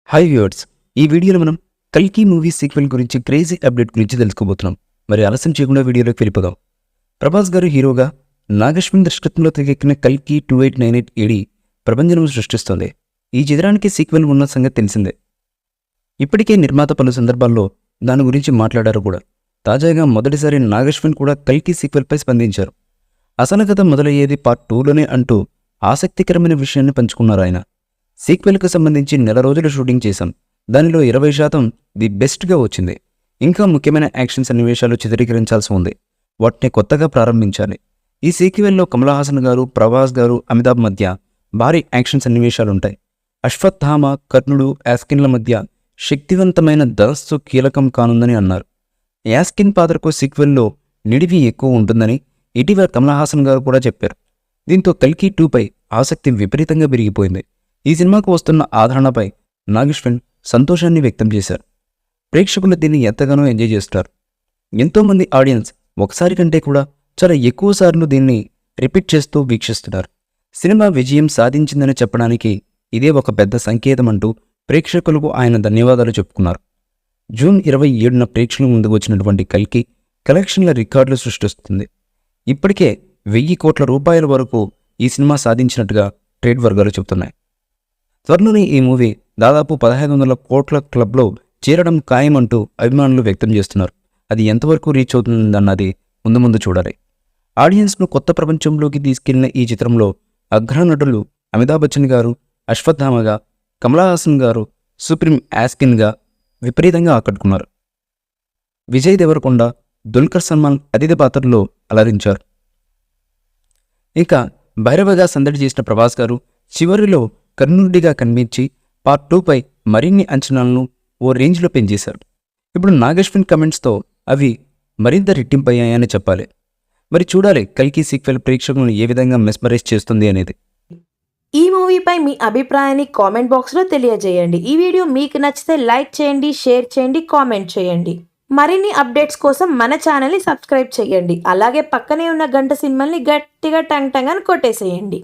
Hi viewers, ఈ వీడియోలో మనం కల్కి మూవీ సీక్వెల్ గురించి క్రేజీ అప్డేట్ గురించి తెలుసుకోబోతున్నాం. మరి ఆలస్యం చేయకుండా వీడియోలోకి వెళ్ళిపోదాం. ప్రభాస్ గారు హీరోగా నాగశ్విన్ దర్శకత్వంలో తెరకెక్కిన కల్కి 2898 ఏడి ప్రపంచం సృష్టిస్తోంది. ఈ చిత్రానికి సీక్వెల్ ఉన్న సంగతి తెలిసిందే. ఇప్పటికే నిర్మాత పలు సందర్భాల్లో దాని గురించి మాట్లాడారు కూడా. తాజాగా మొదటిసారి నాగశ్విన్ కూడా కల్కి సీక్వెల్పై స్పందించారు. అసలు కథ మొదలయ్యేది పార్ట్ 2లోనే అంటూ ఆసక్తికరమైన విషయాన్ని పంచుకున్నారు ఆయన. సీక్వెల్కు సంబంధించి నెల రోజులు షూటింగ్ చేశాం. దానిలో 20% ది బెస్ట్గా వచ్చింది. ఇంకా ముఖ్యమైన యాక్షన్ సన్నివేశాలు చిత్రీకరించాల్సి ఉంది. వాటిని కొత్తగా ప్రారంభించాలి. ఈ సీక్వెల్లో కమల్ హాసన్ గారు, ప్రభాస్ గారు, అమితాబ్ మధ్య భారీ యాక్షన్ సన్నివేశాలుంటాయి. అశ్వత్థామ, కర్ణుడు, యాస్కిన్ల మధ్య శక్తివంతమైన ధనస్సు కీలకం కానుందని అన్నారు. యాస్కిన్ పాత్రకు సీక్వెల్లో నిడివి ఎక్కువ ఉంటుందని ఇటీవల కమల్ హాసన్ గారు కూడా చెప్పారు. దీంతో కల్కి 2పై ఆసక్తి విపరీతంగా పెరిగిపోయింది. ఈ సినిమాకు వస్తున్న ఆదరణపై నాగశ్విన్ సంతోషాన్ని వ్యక్తం చేశారు. ప్రేక్షకులు దీన్ని ఎంతగానో ఎంజాయ్ చేస్తారు. ఎంతోమంది ఆడియన్స్ ఒకసారి కంటే కూడా చాలా ఎక్కువ సార్లు దీన్ని రిపీట్ చేస్తూ వీక్షిస్తున్నారు. సినిమా విజయం సాధించిందని చెప్పడానికి ఇదే ఒక పెద్ద సంకేతం అంటూ ప్రేక్షకులకు ఆయన ధన్యవాదాలు చెప్పుకున్నారు. జూన్ 27న ప్రేక్షకుల ముందుకు వచ్చినటువంటి కల్కి కలెక్షన్ల రికార్డులు సృష్టిస్తుంది. ఇప్పటికే 1000 కోట్ల రూపాయల వరకు ఈ సినిమా సాధించినట్టుగా ట్రేడ్ వర్గాలు చెబుతున్నాయి. త్వరలోనే ఈ మూవీ దాదాపు 1500 కోట్ల క్లబ్లో చేరడం ఖాయమంటూ అభిమానులు వ్యక్తం చేస్తున్నారు. అది ఎంతవరకు రీచ్ అవుతుందన్నది ముందు ముందు చూడాలి. ఆడియన్స్ను కొత్త ప్రపంచంలోకి తీసుకెళ్లిన ఈ చిత్రంలో అగ్రనటులు అమితాబ్ బచ్చన్ గారు అశ్వత్థామగా, కమల్ హాసన్ గారు సుప్రీం యాస్కిన్గా విపరీతంగా ఆకట్టుకున్నారు. విజయ్ దేవరకొండ, దుల్కర్ సల్మాన్ అతిథి పాత్రలో అలరించారు. ఇక భైరవగా సందడి చేసిన ప్రభాస్ గారు చివరిలో కర్ణుడిగా కనిపించి పార్ట్ 2పై మరిన్ని అంచనాలను ఓ రేంజ్లో పెంచేశారు. ఇప్పుడు నాగశ్విన్ కమెంట్స్తో అవి మరింత రెట్టింపయ్యాయని చెప్పాలి. మరి చూడాలి కల్కి సీక్వెల్ ప్రేక్షకులను ఏ విధంగా మెస్మరైజ్ చేస్తుంది అనేది. ఈ మూవీపై మీ అభిప్రాయాన్ని కామెంట్ బాక్స్లో తెలియజేయండి. ఈ వీడియో మీకు నచ్చితే లైక్ చేయండి, షేర్ చేయండి, కామెంట్ చేయండి. మరిన్ని అప్డేట్స్ కోసం మన ఛానల్ని సబ్స్క్రైబ్ చేయండి. అలాగే పక్కనే ఉన్న గంట సింబల్ని గట్టిగా టంగ్ టంగ్ అని కొట్టేసేయండి.